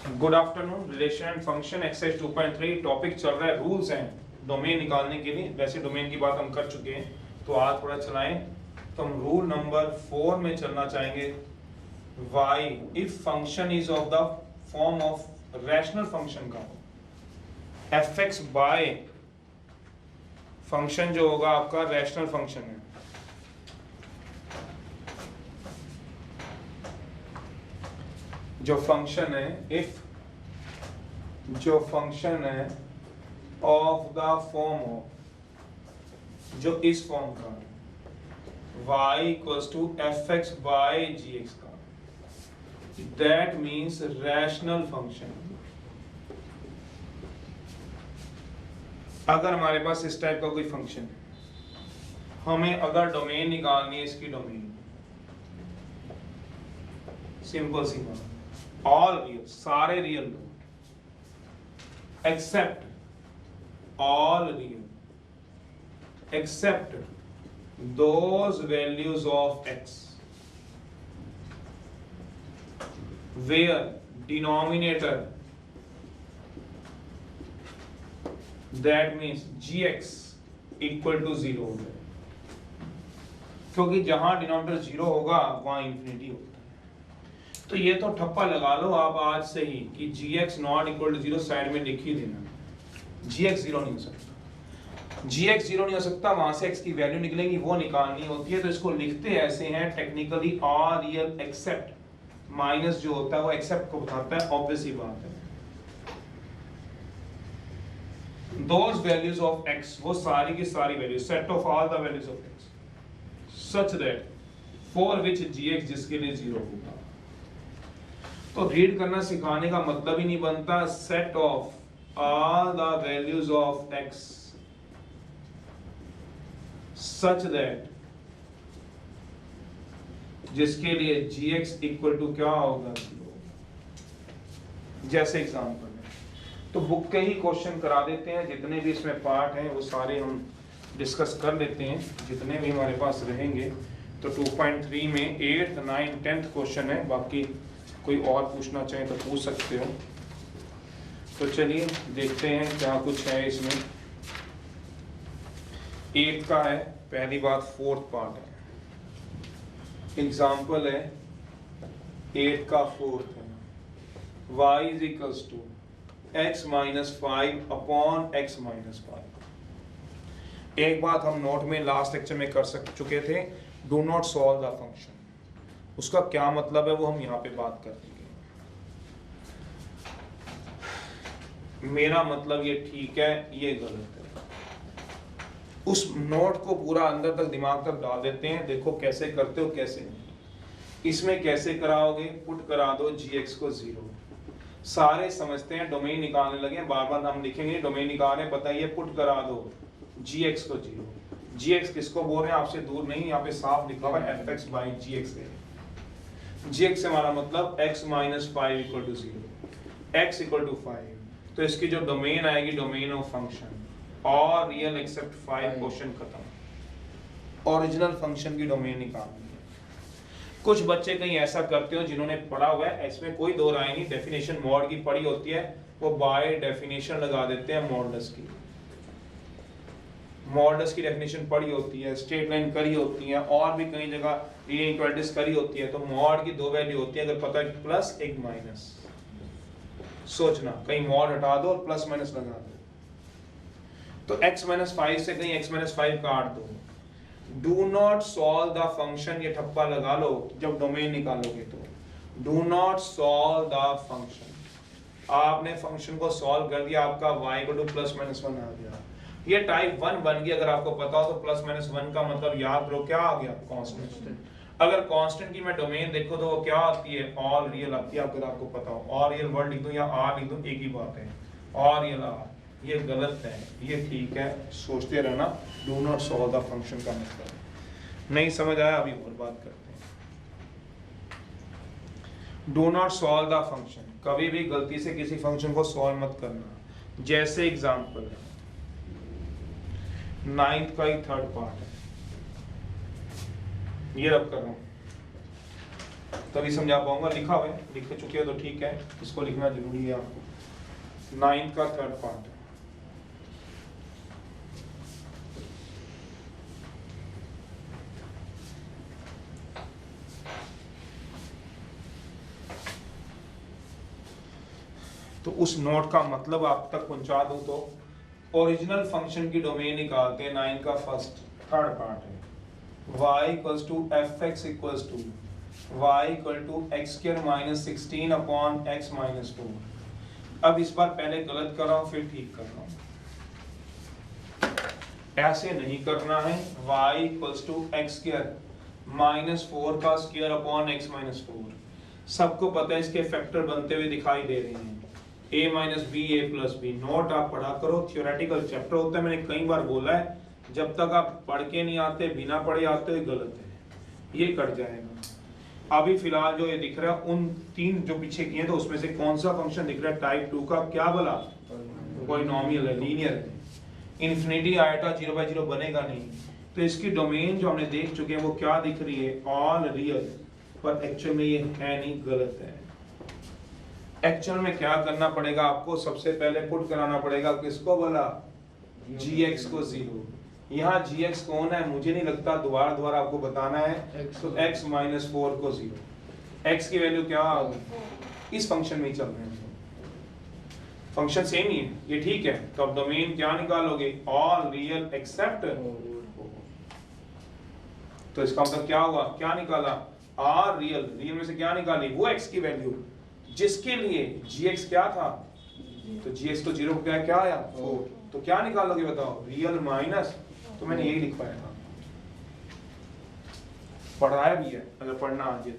Good afternoon. Relation and function exercise 2.3 topic चल रहा है रूल्स एंड डोमेन निकालने के लिए। वैसे डोमेन की बात हम कर चुके हैं, तो आज थोड़ा चलाएं। तो हम रूल नंबर 4 में चलना चाहेंगे। Y if function is of the form of rational function का एफ एक्स बाय फंक्शन जो होगा आपका रैशनल फंक्शन है, जो फंक्शन है इफ जो फंक्शन है ऑफ द फॉर्म ऑफ जो इस फॉर्म का y equals to f x by g x का, दैट मीन्स रैशनल फंक्शन। अगर हमारे पास इस टाइप का कोई फंक्शन है, हमें अगर डोमेन निकालनी है इसकी डोमेन, सिंपल सी बात, ऑल रियल, सारे रियल लो, except all real except those values of x where denominator that means g x equal to 0 हो जाए, क्योंकि जहां डिनोमिनेटर 0 होगा वहां इंफिनिटी होगा। तो ये तो ठप्पा लगा लो आप आज से ही कि g x not equal to 0 side में लिख ही देना। जी एक्स 0 नहीं हो सकता, जी एक्स 0 नहीं हो सकता, वहां से एक्स की वैल्यू निकलेगी वो निकालनी होती है। तो इसको लिखते ऐसे हैं technically, R real except minus जो होता है वो एक्सेप्ट को बताता है, ऑब्वियस ही बात है। दोज वैल्यूज ऑफ एक्स, वो सारी की सारी value, set of all the values of x such that for which g x, जिसके लिए 0 होगा। तो रीड करना सिखाने का मतलब ही नहीं बनता set of all the values of x such that, जिसके लिए जी एक्स इक्वल टू क्या होगा 0। जैसे एग्जांपल है, तो बुक के ही क्वेश्चन करा देते हैं, जितने भी इसमें पार्ट हैं वो सारे हम डिस्कस कर लेते हैं, जितने भी हमारे पास रहेंगे। तो 2.3 में 8th 9th 10th क्वेश्चन है, बाकी कोई और पूछना चाहे तो पूछ सकते हो। तो चलिए देखते हैं क्या कुछ है इसमें। 8 का है, पहली बात 4th पार्ट है। एग्जाम्पल है 8 का 4th है, y is equals to x minus 5 upon x minus 5। एक बात हम नोट में लास्ट लेक्चर में कर चुके थे, do not solve the function. उसका क्या मतलब है वो हम यहाँ पे बात कर देंगे। मेरा मतलब ये ठीक है, ये गलत है, उस नोट को पूरा अंदर तक दिमाग तक डाल देते हैं। देखो कैसे करते हो, कैसे नहीं। इसमें कैसे कराओगे, पुट करा दो जी एक्स को 0। सारे समझते हैं, डोमेन निकालने लगे, बार बार हम लिखेंगे डोमेन निकालने, बताइए पुट करा दो जी एक्स को 0। जी एक्स किसको बोल रहे हैं, आपसे दूर नहीं, यहाँ पे साफ लिखा हुआ है f x by g x. G x से हमारा मतलब x minus 5 equal to 0, x equal to 5। तो इसकी जो डोमेन आएगी, डोमेन ऑफ फंक्शन और रियल एक्सेप्ट 5, क्वेश्चन खत्म। ओरिजिनल फंक्शन की डोमेन निकालनी है। कुछ बच्चे कहीं ऐसा करते हो जिन्होंने पढ़ा हुआ है, इसमें कोई दो राय नहीं, डेफिनेशन मॉड की पढ़ी होती है, वो बाय डेफिनेशन लगा देते हैं मॉडुलस की। मॉडुलस की डेफिनेशन पढ़ी होती है, स्ट्रेट लाइन करी होती है, और भी कई जगह इनइक्वालिटीज करी होती है। तो मॉड की दो वैल्यू होती है, अगर पता है प्लस एक माइनस, सोचना कहीं मॉड हटा दो और प्लस माइनस लगा दो। तो x माइनस 5 से कहीं x माइनस 5 काट दो। Do not solve the function, ये ठप्पा लगा लो जब डोमेन निकालोगे। तो do not solve the function, आपने फंक्शन को सॉल्व कर दिया, आपका y equal two plus minus 1 आ गया, ये टाइप 1 बन गया। अगर आपको पता हो तो प्लस माइनस 1 का मतलब याद करो क्या आ गया, कांस्टेंट। अगर कांस्टेंट की मैं डोमेन देखो तो वो क्या आती है, ऑल रियल आती है। अगर आपको पता हो, ऑल रियल वर्ड लिख दूं या आर लिख दूं, एक ही बात है, ऑल रियल आर। ये गलत है, ये ठीक है, सोचते रहना। Do not solve the function का मतलब नहीं समझ आया, अभी और बात करते हैं। Do not solve the function, कभी भी गलती से किसी फंक्शन को सॉल्व मत करना। जैसे एग्जांपल है 9th का ही 3rd पार्ट है, ये रब कर रहा हूं। तभी समझा पाऊंगा। लिखा हुआ है, लिख चुके हो तो ठीक है, इसको लिखना जरूरी है आपको। 9 का थर्ड पार्ट। तो उस नोट का मतलब आप तक पहुंचा दूं तो ओरिजिनल फंक्शन की डोमेन निकालते हैं। 9 का फर्स्ट थर्ड पार्ट है y equals to f x equals to y equal to x square minus 16 upon x minus 4। अब इस बार पहले गलत कर रहा हूं फिर ठीक कर रहा हूं, ऐसे नहीं करना है। y equals to x square minus 4 का स्क्वायर अपॉन x माइनस 4। सबको पता है इसके फैक्टर बनते हुए दिखाई दे रहे हैं, a minus b a plus b. Note आप पढ़ा करो, थियोरेटिकल चैप्टर होता है, मैंने कई बार बोला है, जब तक आप पढ़ के नहीं आते, बिना पढ़े आते हो, गलत है, ये कट जाएगा। अभी फिलहाल जो ये दिख रहा है उन 3 जो पीछे किए तो उसमें से कौन सा फंक्शन दिख रहा है टाइप 2 का, क्या बोला, पॉलिनोमियल है, लीनियर है। इन्फिनिटी आएगा 0/0 बनेगा नहीं। तो इसकी डोमेन जो हमने देख चुके हैं वो क्या दिख रही है, ऑल रियल, पर एक्चुअल में ये है नहीं, गलत है। एक्चुअल में क्या करना पड़ेगा आपको, सबसे पहले पुट कराना पड़ेगा, किसको बोला, gx को 0। यहाँ gx कौन है, मुझे नहीं लगता दोबारा आपको बताना है, तो x माइनस 4 को 0। x की वैल्यू क्या, इस फंक्शन में ही चल रहे हैं, फंक्शन सेम ही है, ये ठीक है। तो अब डोमेन क्या निकालोगे, ऑल रियल एक्सेप्ट, तो इसका मतलब क्या हुआ, क्या निकाला, आर रियल, रियल में से क्या निकाली, वो x की वैल्यू जिसके लिए gx क्या था, तो gx तो 0 क्या आया 4, तो क्या निकालोगे बताओ, रियल माइनस, तो मैंने यही लिख पाया था, पढ़ाया भी है, अगर पढ़ना आ जाए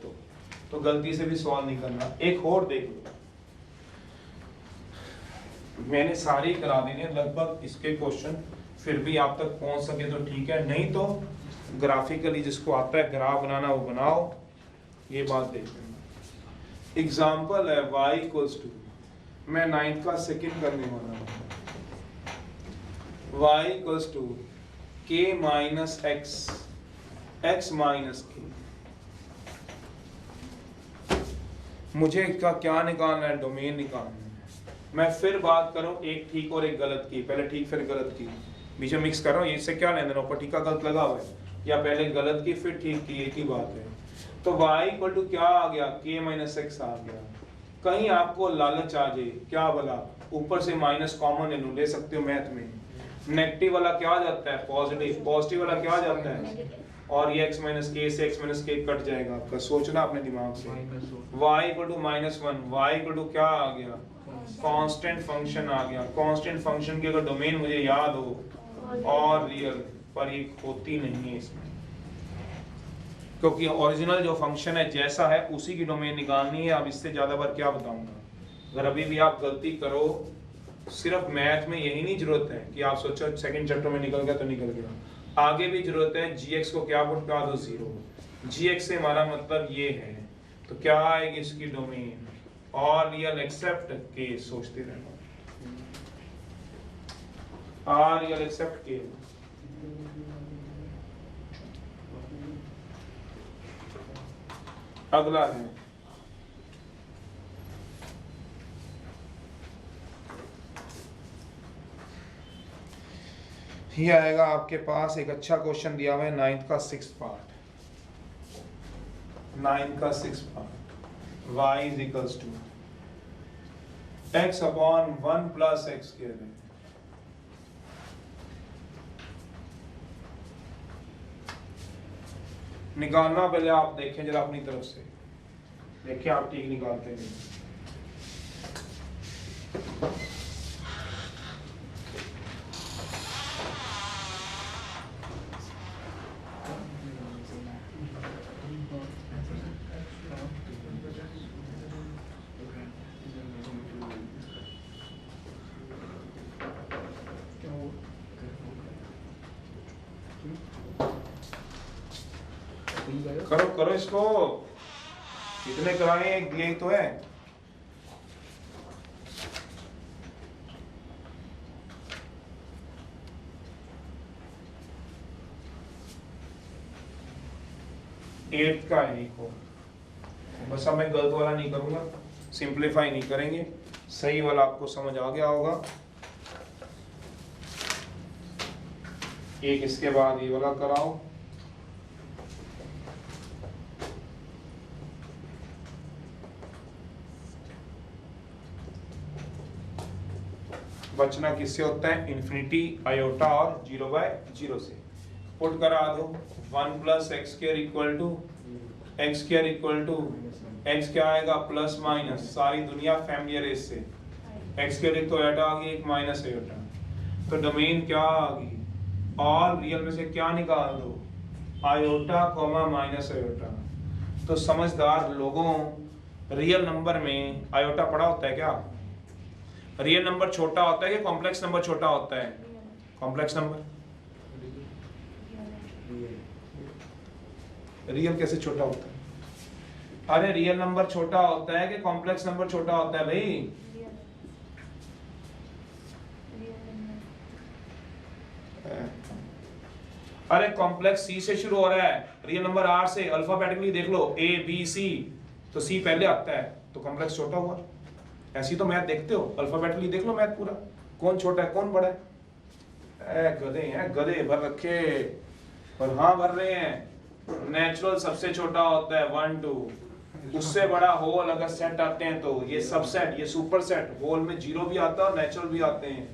तो गलती से भी सवाल नहीं करना। एक और देख लो, मैंने सारे करा देने लगभग इसके क्वेश्चन, फिर भी आप तक पहुंच सके तो ठीक है, नहीं तो ग्राफिकली जिसको आता है ग्राफ बनाना वो बनाओ, ये बात देख लेना। एग्जाम्पल है y इक्वल्स टू, मैं 9th का सेकंड करने वाला हूँ, y equals to k minus x, x minus k। मुझे इसका क्या निकालना है, डोमेन निकालना है। मैं फिर बात करूं एक ठीक और एक गलत की, पहले ठीक फिर गलत की, बीच में मिक्स कर रहा हूँ, इससे क्या लेना है, ऊपर ठीक का गलत लगा हुआ है, या पहले गलत की फिर ठीक की, एक ही बात है। तो y इक्वल टू क्या आ गया, k माइनस एक्स आ गया। कहीं आपको लालच आ जाए, क्या बोला, ऊपर से माइनस कॉमन ले लो, ले सकते हो मैथ में, नेगेटिव वाला क्या आ जाता है पॉजिटिव, पॉजिटिव वाला क्या आ जाता है, और ये x माइनस k से x माइनस k कट जाएगा आपका, सोचना अपने दिमाग से। y equal to minus 1, y equal to क्या आ गया, कांस्टेंट फंक्शन आ गया। कांस्टेंट फंक्शन की अगर डोमेन मुझे याद हो और रियल, पर ये होती नहीं है इसमें, क्योंकि ओरिजिनल जो फंक्शन है जैसा है उसी की डोमेन निकालनी है। अब इससे ज्यादा बार क्या बताऊंगा, अगर अभी भी आप गलती करो, सिर्फ मैथ में यही नहीं जरूरत है कि आप सोचो सेकंड चैप्टर में निकल गया तो निकल गया, आगे भी जरूरत है gx को क्या पुट करा दो, 0। gx से हमारा मतलब ये है, तो क्या आएगी इसकी डोमेन, ऑल रियल एक्सेप्ट के, सोचते रहना, ऑल रियल एक्सेप्ट के। अगला है ये आएगा आपके पास, एक अच्छा क्वेश्चन दिया हुआ है 9th का 6th पार्ट, 9th का 6th part, y is equals to x upon 1 plus x square है। निकालना पहले आप देखें जरा अपनी तरफ से, देखिए आप ठीक निकालते हैं। करो करो इसको, कितने कराए, एक दिया ही तो है। एट्थ का है, एक हो बस अब मैं गलत वाला नहीं करूंगा, सिंप्लीफाई नहीं करेंगे, सही वाला आपको समझ आ गया होगा। एक इसके बाद ये वाला कराओ। बचना किससे होता है? इन्फिनिटी, आयोटा और 0/0 से। पुट करा दो 1 + x square equal to x square equal to x क्या आएगा प्लस माइनस, सारी दुनिया फैमिलियर है इससे, x स्क्वायर तो आयोटा आ गई, एक माइनस आयोटा, तो डोमेन क्या आ गई? ऑल रियल में से क्या निकाल दो? Iota comma minus iota. तो समझदार लोगों, रियल नंबर में आयोटा पड़ा होता है क्या? रियल नंबर छोटा होता है कि कॉम्प्लेक्स नंबर छोटा होता है? Complex number. रियल कैसे छोटा होता है? अरे रियल नंबर छोटा होता है कि कॉम्प्लेक्स नंबर छोटा होता है भाई? अरे कॉम्प्लेक्स सी से शुरू हो रहा है, रियल नंबर आर से, अल्फाबेटिकली देख लो ए बी सी, तो सी पहले आता है, तो कॉम्प्लेक्स छोटा हुआ। ऐसी तो मैथ देखते हो, अल्फाबेटिकली देख लो मैथ पूरा, कौन छोटा है कौन बड़ा है। गधे हैं गधे, भर रखे, और हाँ भर रहे हैं। नेचुरल सबसे छोटा होता है 1 2, उससे बड़ा होल अगर सेट आते हैं तो ये सबसेट, ये सुपर सेट, होल में 0 भी आता है और नेचुरल भी आते हैं।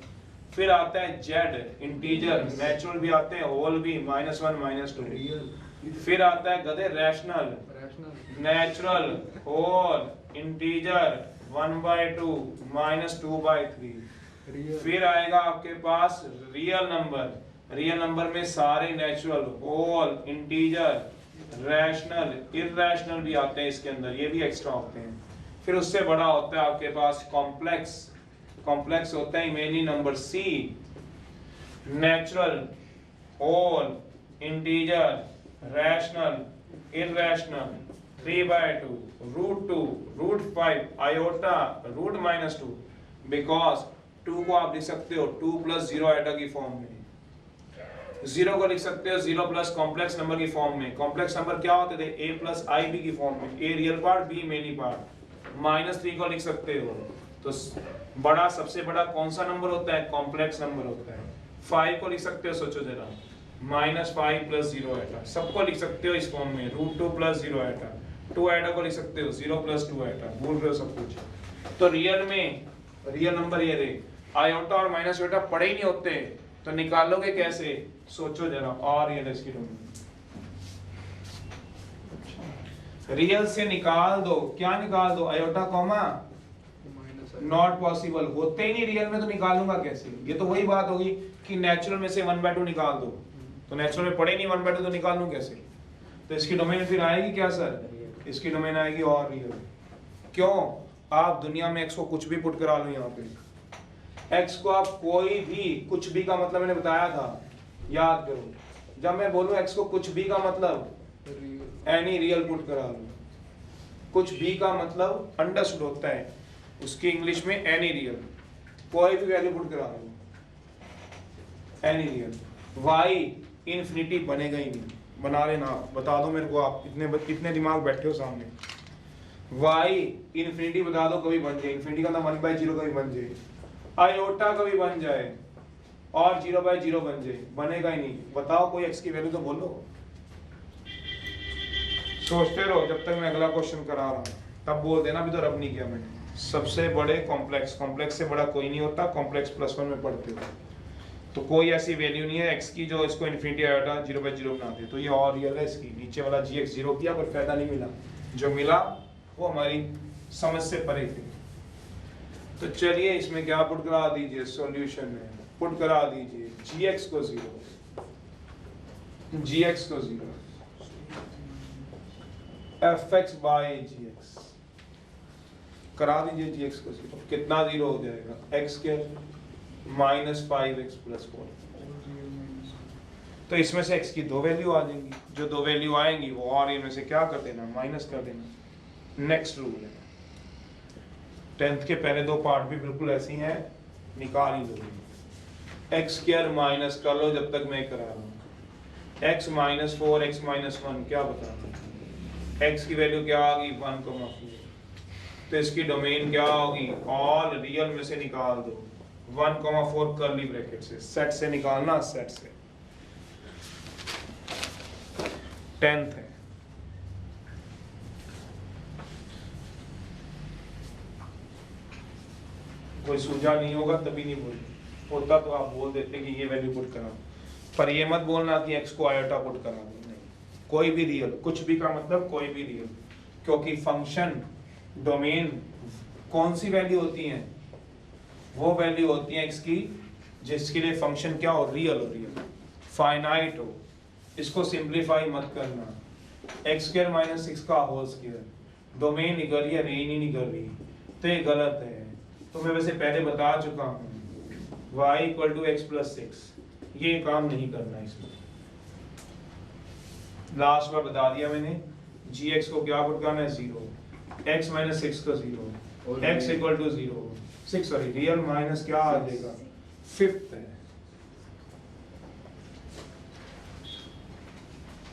फिर आता है जेड, इंटीजर, नेचुरल भी आते हैं, होल भी, -1 -2। फिर आता है गधे रैशनल, नेचुरल, होल, इंटीजर, 1/2 -2/3। फिर आएगा आपके पास रियल नंबर, रियल नंबर में सारे natural, whole, integer, rational, irrational भी आते हैं इसके अंदर, ये भी एक्स्ट्रा होते हैं। फिर उससे बड़ा होता है आपके पास कॉम्प्लेक्स, कॉम्प्लेक्स होता है इमेजिनरी नंबर सी, natural, whole, integer, rational, irrational, 3/2, √2, √5, iota, √-2, because 2 को आप लिख सकते हो 2 + 0 आयोटा की फॉर्म में, 0 को लिख सकते हो 0 प्लस कॉम्प्लेक्स नंबर की फॉर्म में। कॉम्प्लेक्स नंबर क्या होते थे? a + ib की फॉर्म में, a real part, b imaginary part. -3 को लिख सकते हो। तो बड़ा, सबसे बड़ा कौन सा नंबर होता है? कॉम्प्लेक्स नंबर होता है। 5 को लिख सकते हो, सोचो जरा, -5 + 0 आयोटा, सबको लिख सकते हो इस फॉर्म में, √2 + 0 आयोटा। 2 आयोटा को लिख सकते हो 0 + 2 आयोटा, भूल रहे हो सब कुछ। तो रियल में, रियल नंबर ये रहे, आयोटा और माइनस आयोटा पड़े ही नहीं होते, तो निकालोगे कैसे? सोचो जरा। और रियल इसकी डोमेन रियल से निकाल दो, क्या निकाल दो? आयोटा कॉमा नॉट पॉसिबल, होते ही नहीं रियल में, तो निकालूंगा कैसे? ये तो वही बात होगी कि नेचुरल में से 1/2 निकाल दो, तो नेचुरल में पड़े नहीं 1/2, तो निकालूं कैसे? तो इसकी डोमेन फिर आएगी क्या सर? इसकी डोमेन आएगी और रियल। क्यों? आप दुनिया में x को कुछ भी पुट करा लो, यहाँ पे x को आप कोई भी, कुछ भी का मतलब मैंने बताया था, याद करो। जब मैं बोलूं x को कुछ भी का मतलब एनी रियल पुट करा लो, कुछ भी का मतलब अंडरस्टूड होता है, उसकी इंग्लिश में एनी रियल, कोई भी वैल्यू पुट करा लो, एनी रियल। y इन्फिनिटी बनेगा ही नहीं, बना लेना, बता दो मेरे को, आप इतने दिमाग बैठे हो सामने। y इन्फिनिटी बता दो कभी बन जाए, इन्फिनिटी का मतलब 1/0 कभी बन जाए, आयोटा कभी बन जाए, और 0/0 बन जाए, बनेगा ही नहीं। बताओ कोई x की वैल्यू तो बोलो। सोचते रहो जब तक मैं अगला क्वेश्चन करा रहा हूँ, तब बोल देना भी तो रब नहीं किया मैंने। सबसे बड़े कॉम्प्लेक्स, कॉम्प्लेक्स से बड़ा कोई नहीं होता, कॉम्प्लेक्स +1 में पढ़ते हो, तो कोई ऐसी वैल्यू नहीं है x की जो इसको इन्फिनिटी आयोटा 0/0 बना दे। तो ये और रियल है इसकी, नीचे वाला gx 0 किया, कोई फायदा नहीं मिला, जो मिला वो हमारी समझ से परे थे। तो चलिए इसमें क्या पुट करा दीजिए, सॉल्यूशन में पुट करा दीजिए gx को 0, gx को 0, f(x/gx) करा दीजिए gx को 0। कितना 0 हो जाएगा? x² -5x + 4। तो इसमें से x की 2 वैल्यू आ जाएंगी, जो 2 वैल्यू आएंगी वो और इनमें से क्या कर देना? माइनस कर देना। नेक्स्ट रूल है, 10th के पहले 2 पार्ट भी बिल्कुल ऐसी हैं, निकाल ही लो। x² माइनस कर लो, जब तक मैं करा रहा हूँ, x - 4 x - 1 क्या बता रहा हूँ? x की वैल्यू क्या आ गई 1,4, तो इसकी डोमेन क्या होगी, ऑल रियल में से निकाल दो 1,4 कर्ली ब्रैकेट से, सेट से निकालना, सेट से। 10th है, कोई सूझा नहीं होगा तभी नहीं बोल, होता तो आप बोल देते कि ये वैल्यू पुट करा, पर ये मत बोलना कि x को आयोटा पुट करा दो, नहीं, कोई भी रियल, कुछ भी का मतलब कोई भी रियल, क्योंकि फंक्शन डोमेन कौन सी वैल्यू होती है, वो वैल्यू होती है x की जिसके लिए फंक्शन क्या हो, रियल हो, रियल फाइनाइट हो। इसको सिंप्लीफाई मत करना, x² - 6 का होल स्क्वायर, डोमेन निकल रही है, रेंज ही निकल रही, तो ये गलत है। तो मैं वैसे पहले बता चुका हूँ y = x + 6, ये काम नहीं करना इसमें, लास्ट बार बता दिया मैंने, gx को क्या पुट करना है, 0, x - 6 का 0, x = 0, 6 सॉरी रियल माइनस क्या आ जाएगा, 5th है,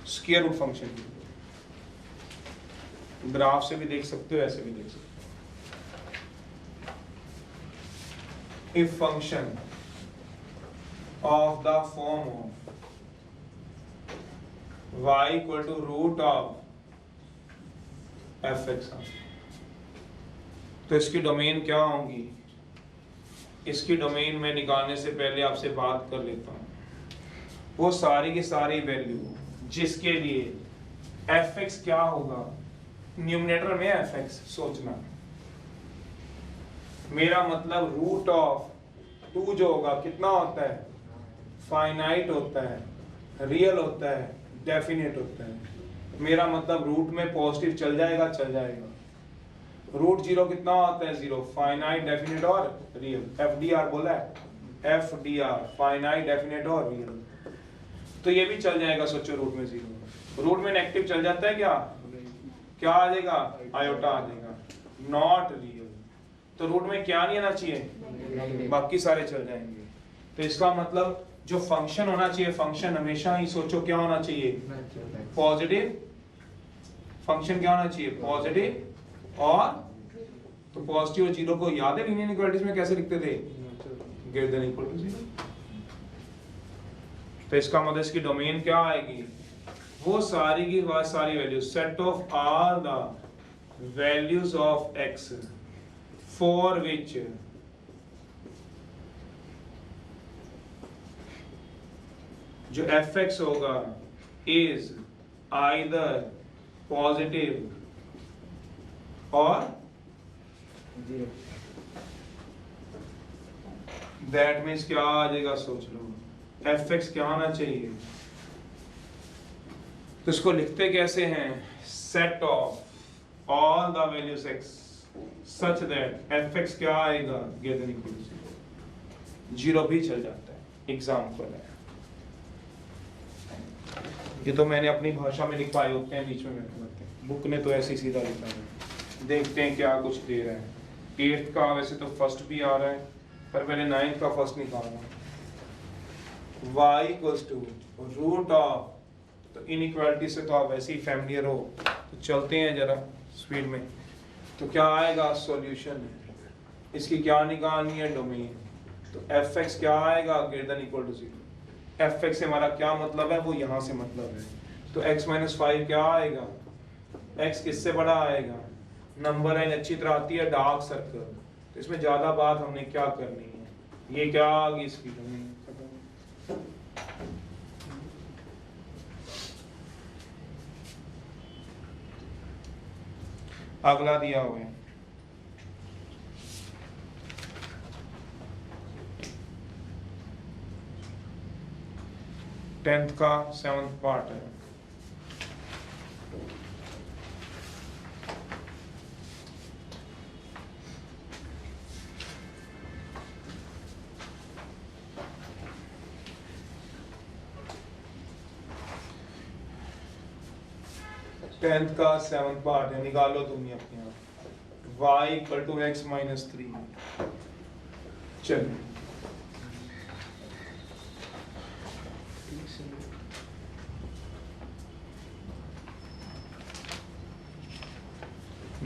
स्क्वायर रूट फंक्शन ग्राफ से भी देख सकते हो, ऐसे भी देख सकते हो। If function of the form of y = √of fx, तो इसकी डोमेन क्या होगी, इसकी डोमेन में निकालने से पहले आपसे बात कर लेता हूँ, वो सारी की सारी वैल्यू जिसके लिए fx क्या होगा, न्यूमरेटर में fx सोचना, मेरा मतलब √2 जो होगा कितना होता है, फाइनाइट होता है, रियल होता है, डेफिनेट होता है, मेरा मतलब रूट में पॉजिटिव चल जाएगा, चल जाएगा। √0 कितना होता है, 0, फाइनाइट, डेफिनेट और रियल, FDR बोला है, FDR फाइनाइट, डेफिनेट और रियल, तो ये भी चल जाएगा, सोचो रूट में 0, रूट में नेगेटिव चल जाता है, क्या आ जाएगा, आयोटा आ जाएगा, नॉट रियल, तो रूट में क्या नहीं आना चाहिए, बाकी सारे चल जाएंगे। तो इसका मतलब जो फंक्शन होना चाहिए, फंक्शन हमेशा ही सोचो क्या होना चाहिए, पॉजिटिव, फंक्शन क्या होना चाहिए, पॉजिटिव, और तो पॉजिटिव और 0 को याद है लीनियर इक्वालिटीज में कैसे लिखते थे, ग्रेटर देन इक्वल टू 0, तो इसका मतलब इसकी डोमेन क्या आएगी, वो सारी की सारी value, set of all the values of x for which जो fx होगा is either positive और 0, that means क्या आ जाएगा, सोच लो fx क्या आना चाहिए, तो इसको लिखते कैसे हैं, set of all the values x such that fx क्या आएगा, greater than equal to 0 भी चल जाता है, एग्जाम्पल है, ये तो मैंने अपनी भाषा में लिख पाए होते हैं, बीच में बुक ने तो ऐसे ही सीधा लिखा है। देखते हैं क्या कुछ दे रहा है, 8th का वैसे तो फर्स्ट भी आ रहा है, पर पहले 9th का फर्स्ट निकालना, y = √of, तो इनइक्वालिटी से तो आप वैसे ही फैमिलियर हो, तो चलते हैं जरा स्पीड में, तो क्या आएगा, सॉल्यूशन, इसकी क्या निकालनी है, डोमेन, तो fx क्या आएगा, greater than equal to 0, fx से हमारा क्या मतलब है, वो यहाँ से मतलब है, तो x - 5 क्या आएगा, x किससे बड़ा आएगा, नंबर लाइन अच्छी तरह आती है, डार्क सर्कल, तो इसमें ज्यादा बात हमने क्या करनी है, ये क्या आ गई इसकी डोमेन, अगला दिया हुआ है 10th का 7th पार्ट है, टेंथ का 7th पार्ट है, निकालो तुम ही अपने आप, y = x - 3, चलो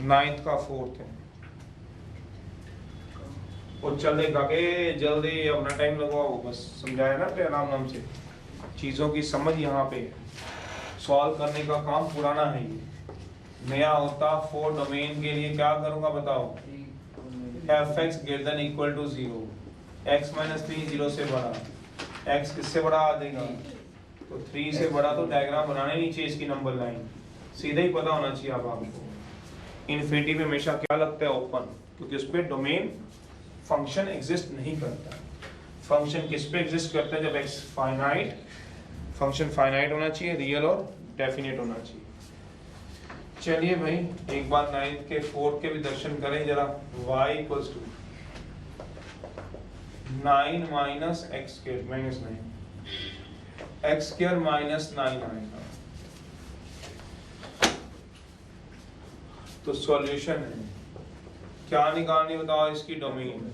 9th का 4th है। और चलेगा के जल्दी अपना टाइम लगवाओ, बस समझाया ना आराम से, चीज़ों की समझ यहाँ पे सॉल्व करने का काम पुराना है। ये नया होता फॉर डोमेन के लिए क्या करूँगा बताओ, f(x) greater than equal to 0, x - 3 0 से बड़ा, x किससे बड़ा आ जाएगा, तो 3 से बड़ा, तो डायग्राम बनाने नहीं चाहिए इसकी नंबर लाइन, सीधा ही पता होना चाहिए अब आपको। इन्फिनिटी में हमेशा क्या लगता है ओपन, क्योंकि उस पर डोमेन फंक्शन एग्जिस्ट नहीं करता। फंक्शन किस पे एग्जिस्ट करता है, जब x फाइनाइट, फंक्शन फाइनाइट होना चाहिए, रियल और डेफिनेट होना चाहिए। चलिए भाई एक बार 9th के 4th के भी दर्शन करें जरा। y = 9 - x² - 9 x² - 9 आएगा, तो सॉल्यूशन है क्या निकालनी बताओ इसकी डोमेन।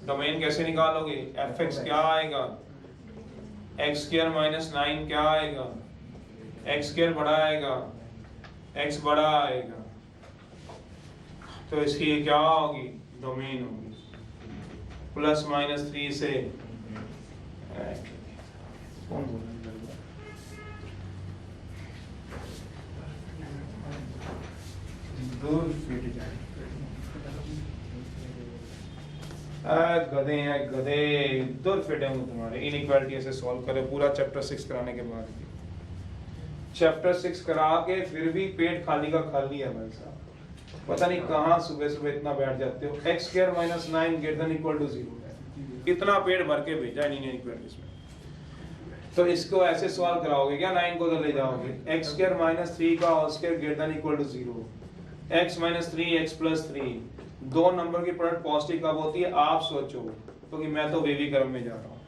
डोमेन कैसे निकालोगे, f(x) क्या आएगा, x² - 9 क्या आएगा, x² बड़ा आएगा, x बड़ा आएगा, तो इसकी क्या होगी, डोमेन होगी, ±3 से कौन बोल दूर फिट जाए, गधे हैं गधे, दूर फिट है तुम्हारे। इनइक्वालिटी ऐसे सॉल्व करे पूरा चैप्टर 6 कराने के बाद भी, चैप्टर 6 करा के फिर भी पेट खाली का खाली है भाई साहब, पता नहीं कहाँ सुबह सुबह इतना बैठ जाते हो। x² - 9 greater than equal to 0 है, इतना पेट भर के भेजा इनइक्वालिटीज में, तो इसको ऐसे सॉल्व कराओगे क्या, 9 को उधर ले जाओगे, x² - 3 का whole square greater than equal to 0, x - 3 x + 3, दो नंबर की प्रोडक्ट पॉजिटिव कब होती है आप सोचो, क्योंकि मैं तो वेवी क्रम में जा रहा हूँ,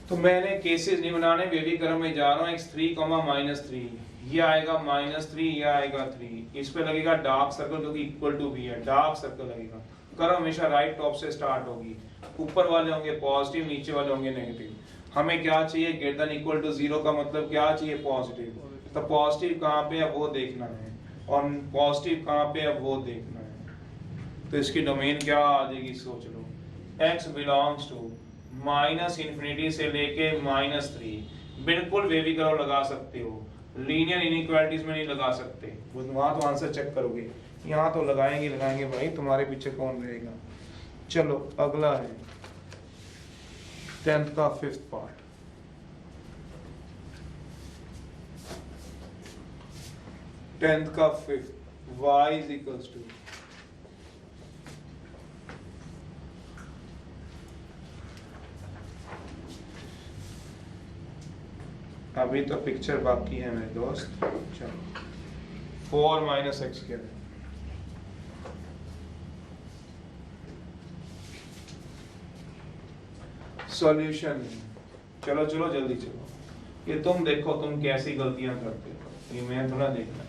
तो मैंने केसेस नहीं बनाने, वेवी क्रम में जा रहा हूँ। x3, -3, ये आएगा -3, ये आएगा 3, इस पे लगेगा डार्क सर्कल क्योंकि इक्वल टू भी है, डार्क सर्कल लगेगा। क्रम हमेशा राइट टॉप से स्टार्ट होगी, ऊपर वाले होंगे पॉजिटिव, नीचे वाले होंगे नेगेटिव। हमें क्या चाहिए, greater than equal to 0 का मतलब क्या चाहिए, पॉजिटिव, तो पॉजिटिव कहाँ पे है वो देखना है, और पॉजिटिव कहाँ पे है वो देखना है। तो इसकी डोमेन क्या आ जाएगी सोच लो, x बिलोंग्स टू -∞ से लेके -3, बिल्कुल वेवी कर्व लगा सकते हो, लीनियर इनइक्वालिटीज में नहीं लगा सकते, वहां तो आंसर चेक करोगे, यहाँ तो लगाएंगे भाई, तुम्हारे पीछे कौन रहेगा। चलो अगला है 10th का 5th पार्ट। 10th का 5th, y = अभी तो पिक्चर बाकी है मेरे दोस्त। चलो 4 - x², सॉल्यूशन। चलो जल्दी चलो, ये तुम देखो तुम कैसी गलतियां करते हो, ये मैं थोड़ा देखना।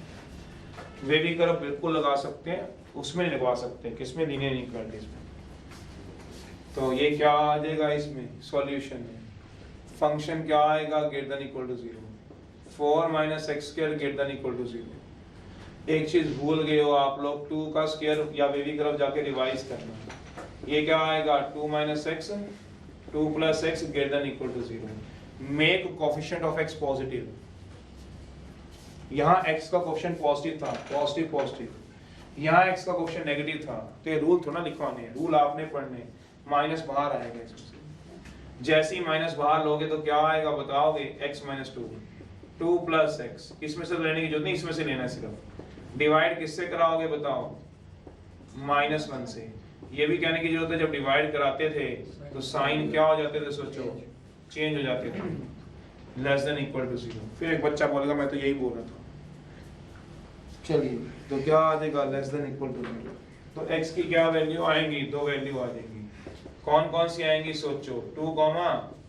वेवी कर्व बिल्कुल लगा सकते हैं, उसमें नहीं लगवा सकते, किसमें, लीनियर इनइक्वालिटीज में। तो ये क्या आ जाएगा इसमें, सॉल्यूशन में फंक्शन क्या आएगा, greater than equal to 0, 4 - x² greater than equal to 0। एक चीज भूल गए हो आप लोग, 2 का स्क्वायर या वेवी कर्व जाके रिवाइज करना, ये क्या आएगा, 2 - x, 2 + x greater than equal to 0। Make coefficient of x positive, यहाँ x का कोएफिशिएंट पॉजिटिव था, पॉजिटिव, यहाँ x का कोएफिशिएंट नेगेटिव था, तो ये रूल थोड़ा लिखवाने हैं, रूल आपने पढ़ने, माइनस बाहर आएगा इसमें से। जैसे ही माइनस बाहर लोगे तो क्या आएगा बताओगे, x - 2, 2 + x, इसमें से लेने की जरूरत नहीं, इसमें से लेना है सिर्फ। डिवाइड किससे कराओगे बताओ, -1 से। ये भी कहने की जरूरत है जब डिवाइड कराते थे तो साइन क्या हो जाते थे, सोचो चेंज हो जाते थे, <= 0। फिर एक बच्चा बोलेगा मैं तो यही बोल रहा था। चलिए तो क्या आ जाएगा, <= 0। तो x की क्या वैल्यू आएंगी, दो वैल्यू आ जाएंगी, कौन सी आएंगी सोचो, 2,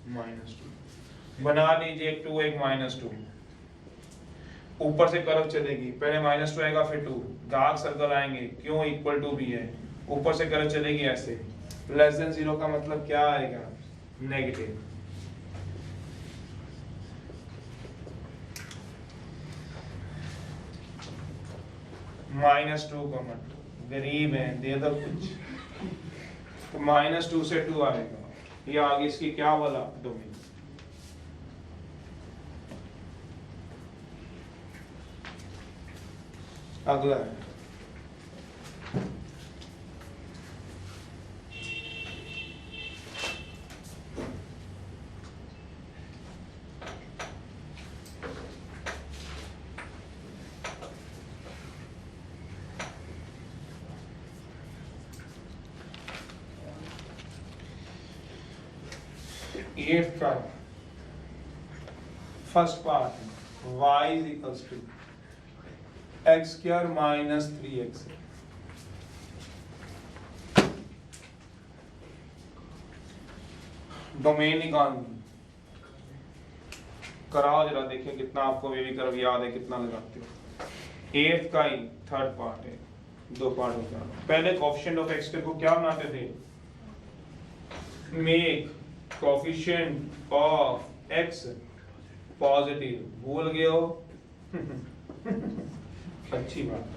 -2। बना लीजिए एक 2 एक -2, ऊपर से कर्व चलेगी, पहले -2 आएगा फिर 2, डार्क सर्कल आएंगे, क्यों, इक्वल टू भी है, ऊपर से कर्व चलेगी ऐसे, <0 का मतलब क्या आएगा, नेगेटिव। -2 कॉमन, गरीब है, दे दो कुछ। तो -2 से 2 आएगा, ये आगे इसकी क्या वाला डोमेन। अगला है एट का first part, y is equals to x square minus 3x। Domain निकालनी, कराओ जरा, देखिए कितना आपको वेवी कर्व याद है, कितना लगाते हो। एट का ही थर्ड पार्ट है, दो पार्ट होता है। पहले कोएफिशिएंट ऑफ x को क्या बनाते थे, make coefficient of x positive, भूल गए हो? अच्छी बात है।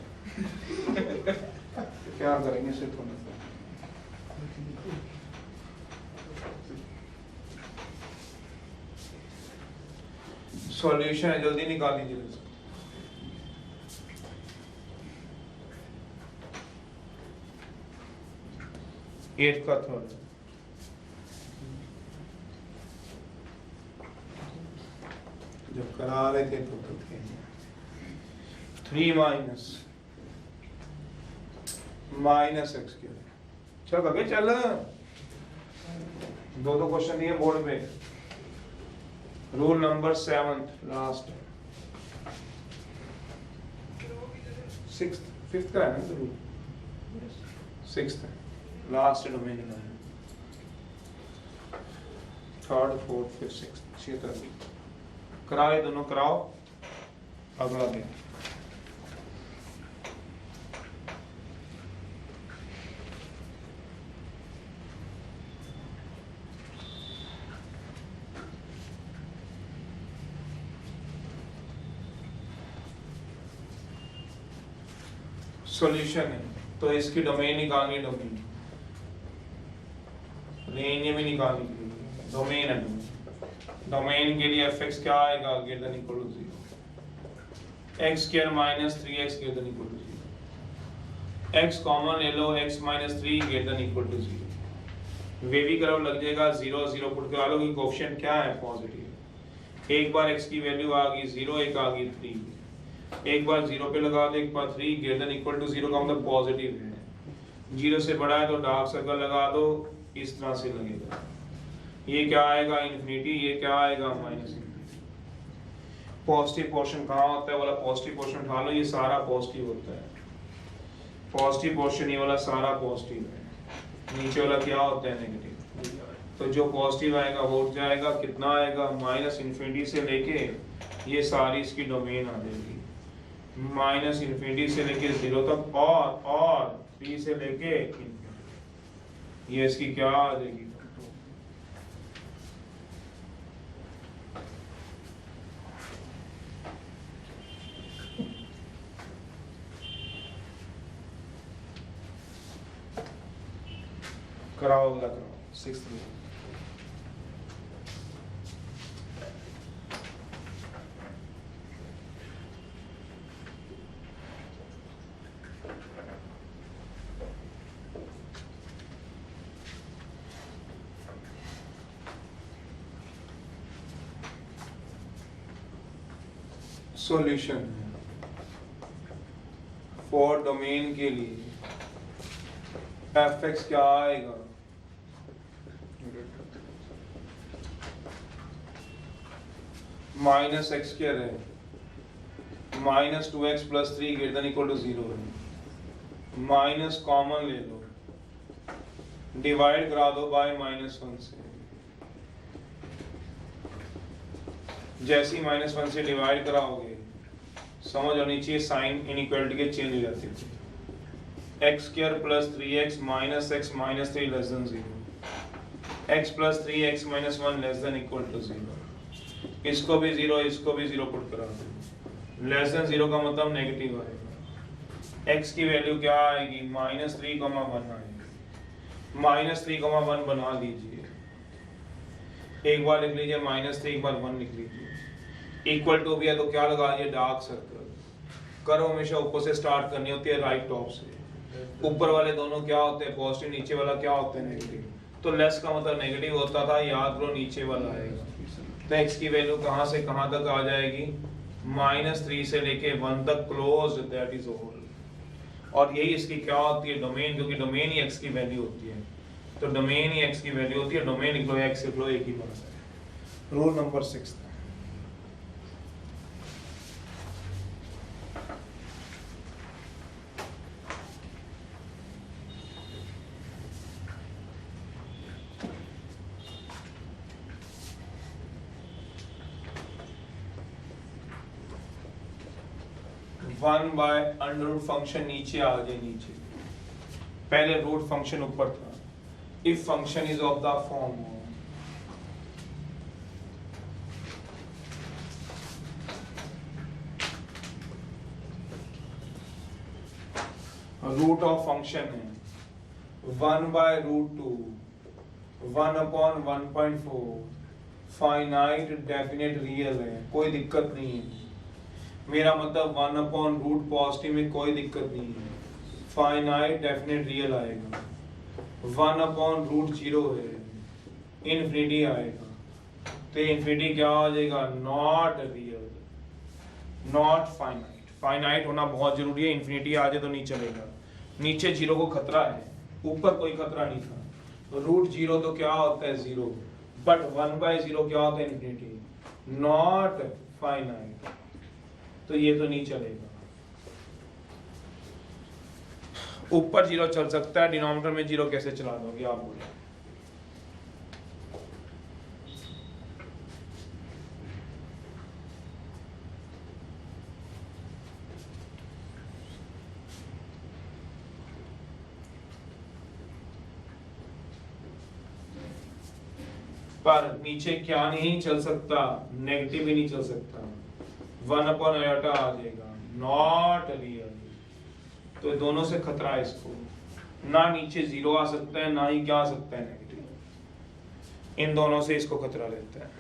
क्या करेंगे इसे थोड़ा सा, सॉल्यूशन है, जल्दी निकाल लीजिए। एट का थर्ड, जब करा रहे थे तो थे 3 माइनस एक्स क्यूब। चल आगे चल, दो क्वेश्चन दिए बोर्ड पे। Rule number 7 last, 6th 5th का है ना रूल, 6th लास्ट डोमेन का, 3rd 4th 5th 6th 6th कराओ, ये दोनों कराओ। अगला दिन सॉल्यूशन है, तो इसकी डोमेन निकालनी, डोमेन रेंज भी निकालनी के लिए डोमेन है। डोमेन के लिए fx क्या आएगा, greater than equal to 0, x square minus 3x greater than equal to 0। x common ले लो, x minus 3 greater than equal to 0। Wavy curve लग जाएगा 0 0 पुट करा लो कि कोएफिशिएंट क्या है, पॉजिटिव। एक बार x की वैल्यू आ गई 0, एक आ गई 3, एक बार 0 पे लगा दो, एक बार 3 ग्रेटर देन इक्वल टू 0 का मतलब पॉजिटिव है। 0 से बड़ा है तो डार्क सर्कल लगा दो, इस तरह से लगेगा। ये क्या आएगा, इन्फिनिटी, ये क्या आएगा, माइनस इन्फिनिटी। पॉजिटिव पोर्शन कहाँ होता है, वाला पॉजिटिव पोर्शन उठा लो, ये सारा पॉजिटिव होता है। पॉजिटिव पोर्शन ये वाला सारा पॉजिटिव है, नीचे वाला क्या होता है, नेगेटिव। तो जो पॉजिटिव आएगा वो उठ जाएगा, कितना आएगा, माइनस इन्फिनिटी से लेके ये सारी इसकी डोमेन आ जाएगी, माइनस इन्फिनिटी से लेके 0 तक, और 3 से लेके इन्फिनिटी, ये इसकी क्या आ जाएगी। कराओ, अगला कराओ, 6th में। सॉल्यूशन फॉर डोमेन के लिए fx क्या आएगा, माइनस एक्स स्क्वायर है, minus 2x plus 3 greater than equal to 0 है। माइनस कॉमन ले लो, डिवाइड करा दो बाय -1 से। जैसे ही -1 से डिवाइड कराओगे, समझ आनी चाहिए साइन इनइक्वालिटी के चेंज हो जाते हैं। x square plus 3x minus x minus 3 less than 0, x plus 3x minus 1 less than equal to 0। इसको भी 0, इसको भी 0 पुट करा दो, लेस देन 0 का मतलब नेगेटिव आएगा। x की वैल्यू क्या आएगी -3,1 आएगी। -3,1 बना लीजिए, एक बार लिख लीजिए -3 एक बार 1 लिख लीजिए। इक्वल टू भी है तो क्या लगा लीजिए डार्क सर्कल। करो हमेशा ऊपर से स्टार्ट करनी होती है, राइट टॉप से। ऊपर वाले दोनों क्या होते हैं पॉजिटिव, नीचे वाला क्या होता है नेगेटिव। तो लेस का मतलब नेगेटिव होता था, याद करो नीचे वाला आएगा। तो x की वैल्यू कहां से कहां तक आ जाएगी, -3 से लेके 1 तक क्लोज, दैट इज ऑल। और यही इसकी क्या होती है डोमेन, क्योंकि डोमेन ही x की वैल्यू होती है। तो डोमेन ही x की वैल्यू होती है, डोमेन लिख लो x लिख लो, एक ही बात है। रूल नंबर 6 1/√, फंक्शन नीचे आ जाए, नीचे पहले रूट फंक्शन ऊपर था। If function is of the form root of function है 1/√2, 1/1.4, फाइनाइट डेफिनेट रियल है, कोई दिक्कत नहीं है। मेरा मतलब 1/√, पॉजिटिव में कोई दिक्कत नहीं है, फाइनाइट डेफिनेट रियल आएगा। 1/√0 है, इन्फिनिटी आएगा। तो इन्फिनिटी क्या आ जाएगा, not real, not finite. Finite होना बहुत जरूरी है, इन्फिनिटी आ जाए तो नहीं चलेगा। नीचे 0 को खतरा है, ऊपर कोई खतरा नहीं था। तो √0 तो क्या होता है 0, बट 1/0 क्या होता है इन्फिनिटी, नॉट फाइनाइट। तो ये तो नहीं चलेगा। ऊपर 0 चल सकता है, डिनोमिनेटर में 0 कैसे चला दोगे आप बोलो। पर नीचे क्या नहीं चल सकता, नेगेटिव भी नहीं चल सकता, 1/i आ जाएगा, नॉट रियल। तो दोनों से खतरा है इसको, ना नीचे 0 आ सकता है, ना ही क्या आ सकता है नेगेटिव। इन दोनों से इसको खतरा रहता है।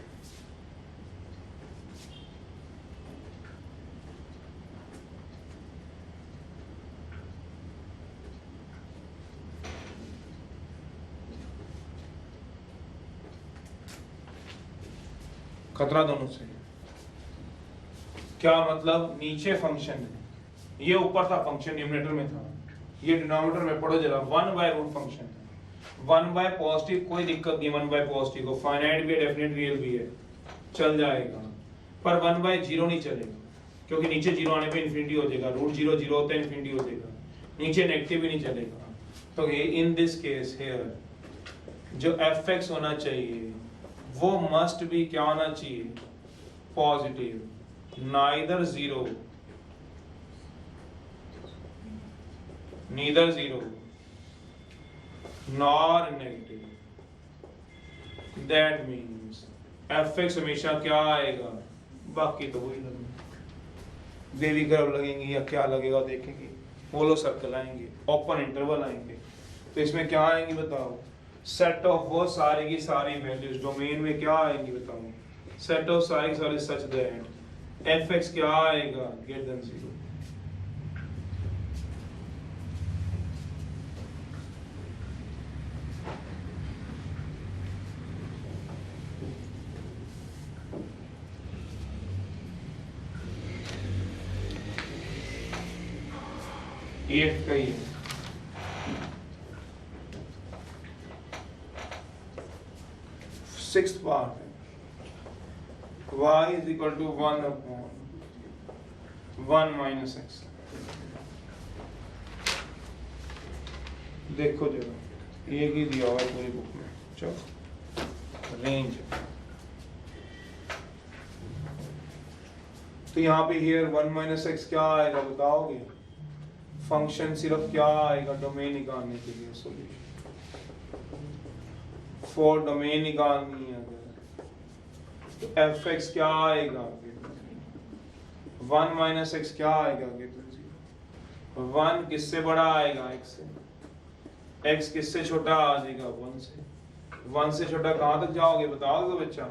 खतरा दोनों से। क्या मतलब, नीचे फंक्शन है, ये ऊपर था फंक्शन, न्यूमरेटर में था, ये डिनोमिनेटर में पढ़ो जरा। 1/√, फंक्शन है 1 पॉजिटिव, कोई दिक्कत नहीं 1 पॉजिटिव को, फाइनाइट भी है, डेफिनेट रियल भी है, चल जाएगा। पर 1/0 नहीं चलेगा, क्योंकि नीचे 0 आने पे इन्फिनिटी हो जाएगा। √0 0 होता है, इन्फिनिटी हो जाएगा। नीचे नेगेटिव भी नहीं चलेगा। तो इन दिस केस हियर जो fx होना चाहिए वो मस्ट भी क्या होना चाहिए, positive, neither 0 nor negative। that means fx हमेशा क्या आएगा, बाकी तो वही लगेगा, देवी गर्भ लगेंगी या क्या लगेगा देखेंगे, पोलो सर्कल आएंगे, ओपन इंटरवल आएंगे। तो इसमें क्या आएंगी बताओ, सेट ऑफ वो सारी की सारी वैल्यूज डोमेन में क्या आएंगी बताओ, सेट ऑफ सारी की सारी सच दैट fx क्या आएगा, ग्रेटर देन 0। एट का ही है। सिक्स्थ पार्ट है, y is equal to 1/1 minus x। देखो जरा एक ही दिया हुआ है पूरी बुक में, चलो रेंज। तो यहाँ पे here 1 minus x क्या आएगा बताओगे, फंक्शन सिर्फ क्या आएगा डोमेन निकालने के लिए सॉल्यूशन, फॉर डोमेन निकालनी है तो fx क्या आएगा 1 minus x क्या आएगा 1 किससे बड़ा आएगा x से, x किससे छोटा आ जाएगा 1 से, 1 से छोटा कहां तक जाओगे बताओगे बच्चा,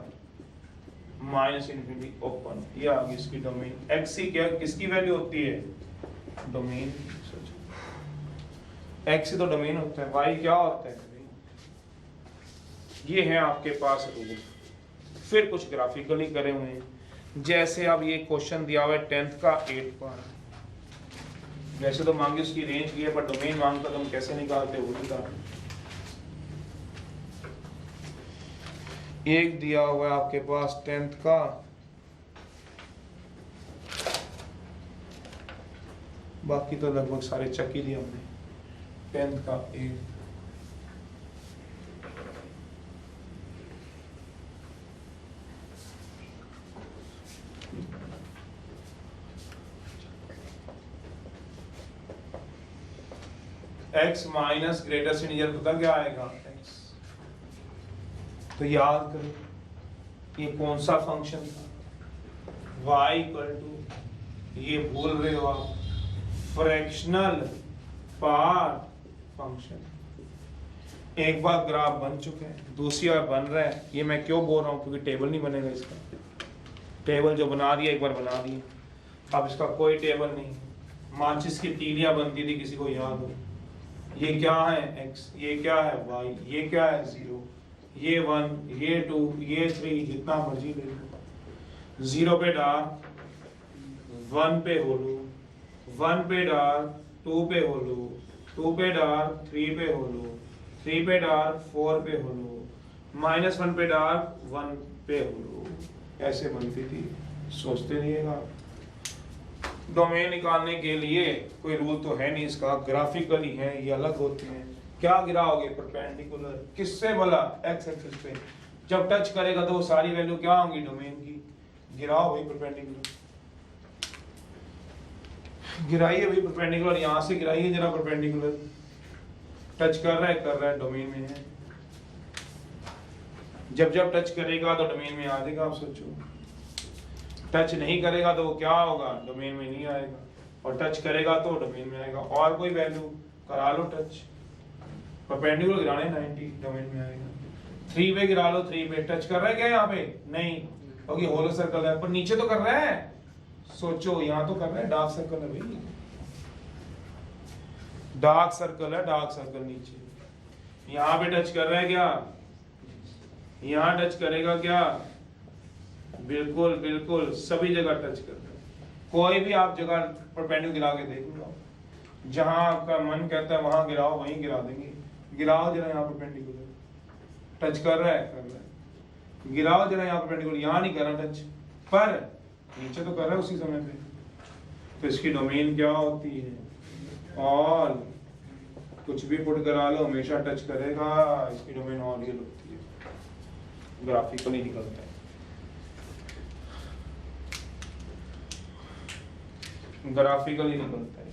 माइनस इन्फिनिटी ओपन, ये आ गई इसकी डोमेन। x ही क्या किसकी वैल्यू होती है, डोमेन, x ही तो डोमेन होता है, y क्या होता है, ये है आपके पास रूल। फिर कुछ ग्राफिकली करे हुए हैं, जैसे अब ये क्वेश्चन दिया हुआ है 10th का 8 पर, वैसे तो मांगी उसकी रेंज की है पर डोमेन मांगता तो हम कैसे निकालते वो बता। एक दिया हुआ है आपके पास 10th का, बाकी तो लगभग सारे चक ही दिए हमने, 10th का 8, x माइनस ग्रेटेस्ट इंटीजर पता क्या आएगा x, तो याद करो ये कौन सा फंक्शन था, y इक्वल टू, ये भूल रहे हो आप, फ्रैक्शनल पार्ट फंक्शन। एक बार ग्राफ बन चुके हैं, दूसरी बार बन रहा है, ये मैं क्यों बोल रहा हूँ क्योंकि टेबल नहीं बनेगा इसका, टेबल जो बना दिया एक बार बना दिए, अब इसका कोई टेबल नहीं। माचिस की तीलियां बनती थी किसी को याद हो, ये क्या है x, ये क्या है y, ये क्या है 0, ये 1, ये 2, ये 3, जितना मर्जी ले लो। 0 पे डार, 1 पे होलो, 1 पे डार, 2 पे होलो, 2 पे डार, 3 पे होलो, 3 पे डार, 4 पे होलो, -1 पे डार, 1 पे होलो, ऐसे बनती थी, सोचते रहिएगा। डोमेन निकालने के लिए कोई रूल तो है नहीं इसका, ग्राफिकली है ये अलग होते हैं। क्या गिराओगे, परपेंडिकुलर, किससे बोला, x एक्सिस पे, जब टच करेगा तो वो सारी वैल्यू क्या होंगी डोमेन की, गिराओ भाई परपेंडिकुलर, गिराइए भाई परपेंडिकुलर, यहां से गिराइए जरा परपेंडिकुलर, टच कर रहा है डोमेन में है, जब जब टच करेगा तो डोमेन में आ जाएगा। आप सोचो टच नहीं करेगा तो वो क्या होगा, डोमेन में नहीं आएगा, और टच करेगा तो डोमेन में आएगा। और कोई वैल्यू करा लो टच, परपेंडिकुलर गिराने 90 डोमेन में आएगा। 3 पे गिरा लो, 3 पे टच कर रहा है क्या यहाँ पे, नहीं, क्योंकि होलो सर्कल है, पर नीचे तो कर रहा है, सोचो यहाँ तो कर रहा है, डार्क सर्कल है भाई, डार्क सर्कल है, डार्क सर्कल नीचे, यहाँ पे टच कर रहा है क्या, यहाँ टच करेगा क्या, बिल्कुल बिल्कुल सभी जगह टच करता है। कोई भी आप जगह परपेंडिकुलर गिरा के देख लो, जहां आपका मन कहता है वहां गिराओ, वहीं गिरा देंगे। गिराओ जरा यहाँ परपेंडिकुलर, टच कर रहा है, गिराओ जरा यहाँ परपेंडिकुलर, यहाँ नहीं कर रहा टच, पर नीचे तो कर रहा है उसी समय पे, तो इसकी डोमेन क्या होती है, और कुछ भी पुट करा लो हमेशा टच करेगा, इसकी डोमेन और रियल होती है, ग्राफिकली निकलता है, ग्राफिकली निकलता है।